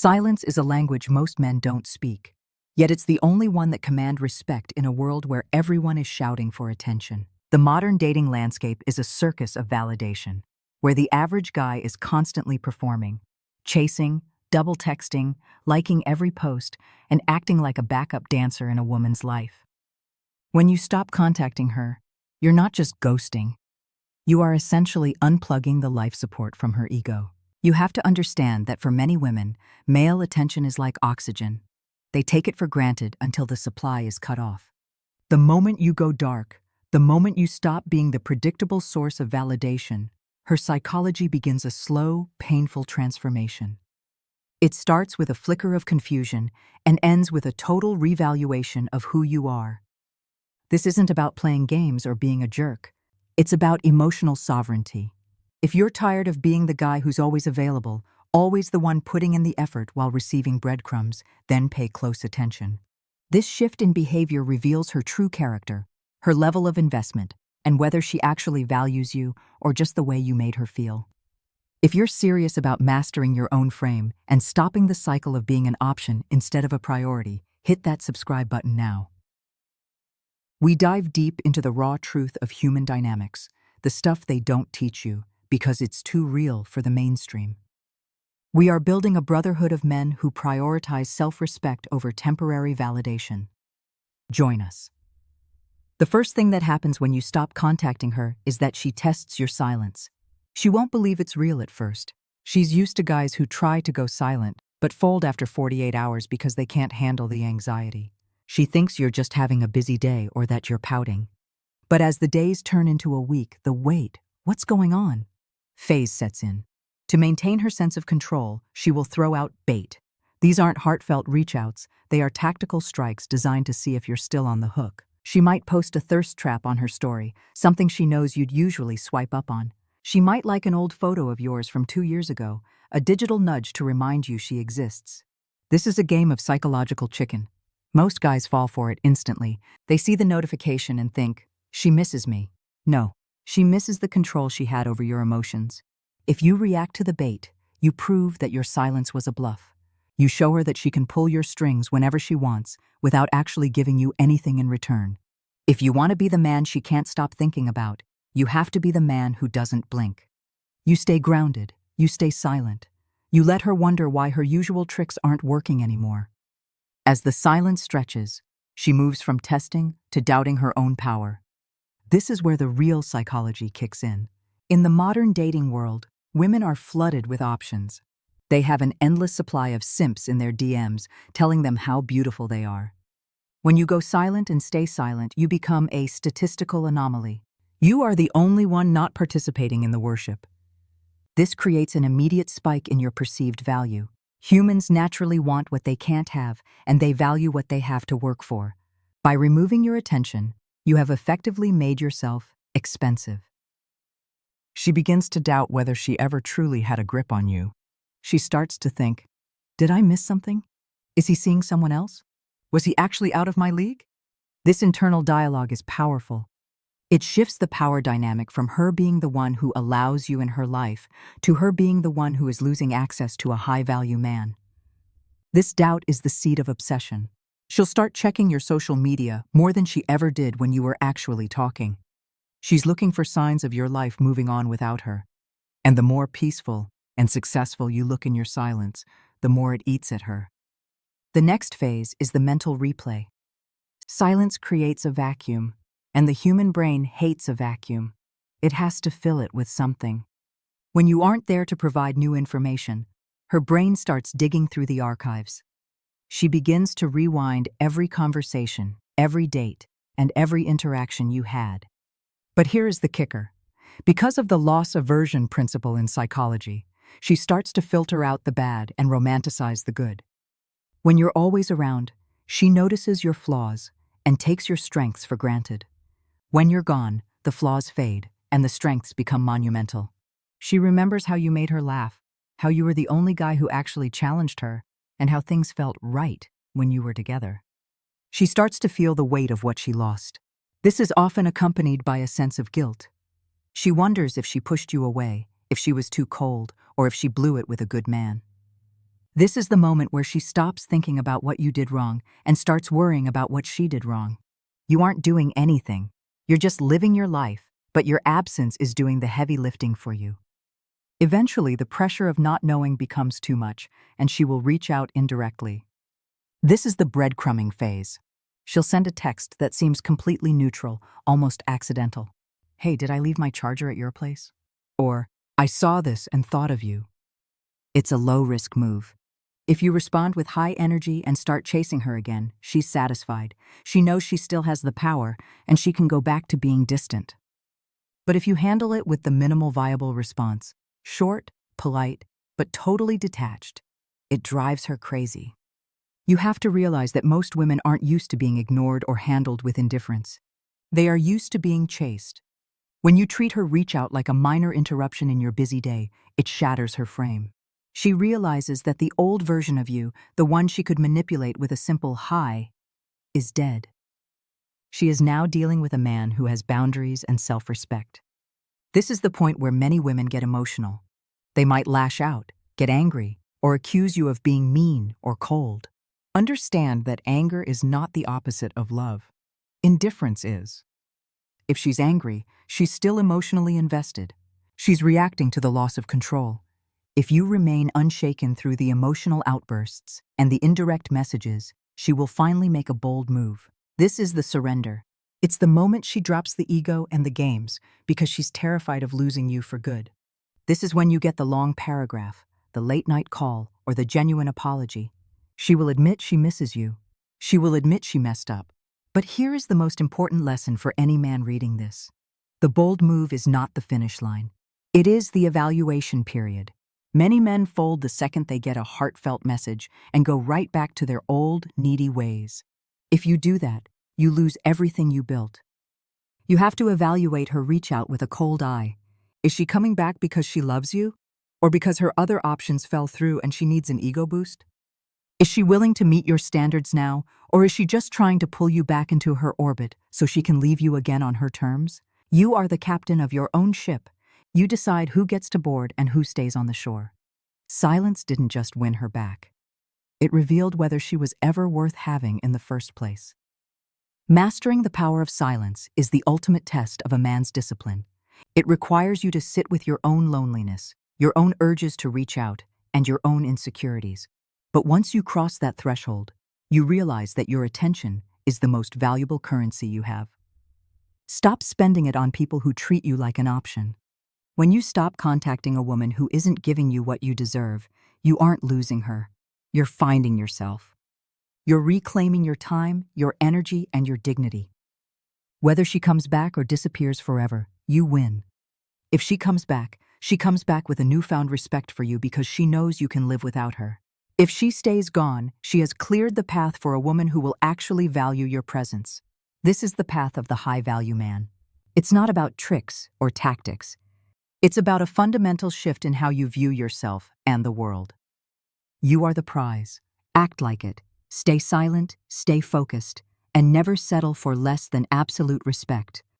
Silence is a language most men don't speak, yet it's the only one that commands respect in a world where everyone is shouting for attention. The modern dating landscape is a circus of validation, where the average guy is constantly performing, chasing, double texting, liking every post, and acting like a backup dancer in a woman's life. When you stop contacting her, you're not just ghosting. You are essentially unplugging the life support from her ego. You have to understand that for many women, male attention is like oxygen. They take it for granted until the supply is cut off. The moment you go dark, the moment you stop being the predictable source of validation, her psychology begins a slow, painful transformation. It starts with a flicker of confusion and ends with a total revaluation of who you are. This isn't about playing games or being a jerk. It's about emotional sovereignty. If you're tired of being the guy who's always available, always the one putting in the effort while receiving breadcrumbs, then pay close attention. This shift in behavior reveals her true character, her level of investment, and whether she actually values you or just the way you made her feel. If you're serious about mastering your own frame and stopping the cycle of being an option instead of a priority, hit that subscribe button now. We dive deep into the raw truth of human dynamics, the stuff they don't teach you because it's too real for the mainstream. We are building a brotherhood of men who prioritize self-respect over temporary validation. Join us. The first thing that happens when you stop contacting her is that she tests your silence. She won't believe it's real at first. She's used to guys who try to go silent, but fold after 48 hours because they can't handle the anxiety. She thinks you're just having a busy day or that you're pouting. But as the days turn into a week, the wait, what's going on? Phase sets in. To maintain her sense of control, she will throw out bait. These aren't heartfelt reach-outs, they are tactical strikes designed to see if you're still on the hook. She might post a thirst trap on her story, something she knows you'd usually swipe up on. She might like an old photo of yours from 2 years ago, a digital nudge to remind you she exists. This is a game of psychological chicken. Most guys fall for it instantly. They see the notification and think, she misses me. No, she misses the control she had over your emotions. If you react to the bait, you prove that your silence was a bluff. You show her that she can pull your strings whenever she wants without actually giving you anything in return. If you want to be the man she can't stop thinking about, you have to be the man who doesn't blink. You stay grounded, you stay silent. You let her wonder why her usual tricks aren't working anymore. As the silence stretches, she moves from testing to doubting her own power. This is where the real psychology kicks in. In the modern dating world, women are flooded with options. They have an endless supply of simps in their DMs telling them how beautiful they are. When you go silent and stay silent, you become a statistical anomaly. You are the only one not participating in the worship. This creates an immediate spike in your perceived value. Humans naturally want what they can't have, and they value what they have to work for. By removing your attention, you have effectively made yourself expensive. She begins to doubt whether she ever truly had a grip on you. She starts to think, did I miss something? Is he seeing someone else? Was he actually out of my league? This internal dialogue is powerful. It shifts the power dynamic from her being the one who allows you in her life to her being the one who is losing access to a high-value man. This doubt is the seed of obsession. She'll start checking your social media more than she ever did when you were actually talking. She's looking for signs of your life moving on without her. And the more peaceful and successful you look in your silence, the more it eats at her. The next phase is the mental replay. Silence creates a vacuum, and the human brain hates a vacuum. It has to fill it with something. When you aren't there to provide new information, her brain starts digging through the archives. She begins to rewind every conversation, every date, and every interaction you had. But here is the kicker. Because of the loss aversion principle in psychology, she starts to filter out the bad and romanticize the good. When you're always around, she notices your flaws and takes your strengths for granted. When you're gone, the flaws fade and the strengths become monumental. She remembers how you made her laugh, how you were the only guy who actually challenged her, and how things felt right when you were together. She starts to feel the weight of what she lost. This is often accompanied by a sense of guilt. She wonders if she pushed you away, if she was too cold, or if she blew it with a good man. This is the moment where she stops thinking about what you did wrong and starts worrying about what she did wrong. You aren't doing anything. You're just living your life, but your absence is doing the heavy lifting for you. Eventually, the pressure of not knowing becomes too much, and she will reach out indirectly. This is the breadcrumbing phase. She'll send a text that seems completely neutral, almost accidental. Hey, did I leave my charger at your place? Or, I saw this and thought of you. It's a low-risk move. If you respond with high energy and start chasing her again, she's satisfied. She knows she still has the power, and she can go back to being distant. But if you handle it with the minimal viable response, short, polite, but totally detached, it drives her crazy. You have to realize that most women aren't used to being ignored or handled with indifference. They are used to being chased. When you treat her reach out like a minor interruption in your busy day, it shatters her frame. She realizes that the old version of you, the one she could manipulate with a simple hi, is dead. She is now dealing with a man who has boundaries and self-respect. This is the point where many women get emotional. They might lash out, get angry, or accuse you of being mean or cold. Understand that anger is not the opposite of love. Indifference is. If she's angry, she's still emotionally invested. She's reacting to the loss of control. If you remain unshaken through the emotional outbursts and the indirect messages, she will finally make a bold move. This is the surrender. It's the moment she drops the ego and the games because she's terrified of losing you for good. This is when you get the long paragraph, the late-night call, or the genuine apology. She will admit she misses you. She will admit she messed up. But here is the most important lesson for any man reading this. The bold move is not the finish line. It is the evaluation period. Many men fold the second they get a heartfelt message and go right back to their old, needy ways. If you do that, you lose everything you built. You have to evaluate her reach out with a cold eye. Is she coming back because she loves you? Or because her other options fell through and she needs an ego boost? Is she willing to meet your standards now, or is she just trying to pull you back into her orbit so she can leave you again on her terms? You are the captain of your own ship. You decide who gets to board and who stays on the shore. Silence didn't just win her back. It revealed whether she was ever worth having in the first place. Mastering the power of silence is the ultimate test of a man's discipline. It requires you to sit with your own loneliness, your own urges to reach out, and your own insecurities. But once you cross that threshold, you realize that your attention is the most valuable currency you have. Stop spending it on people who treat you like an option. When you stop contacting a woman who isn't giving you what you deserve, you aren't losing her. You're finding yourself. You're reclaiming your time, your energy, and your dignity. Whether she comes back or disappears forever, you win. If she comes back with a newfound respect for you because she knows you can live without her. If she stays gone, she has cleared the path for a woman who will actually value your presence. This is the path of the high-value man. It's not about tricks or tactics. It's about a fundamental shift in how you view yourself and the world. You are the prize. Act like it. Stay silent, stay focused, and never settle for less than absolute respect.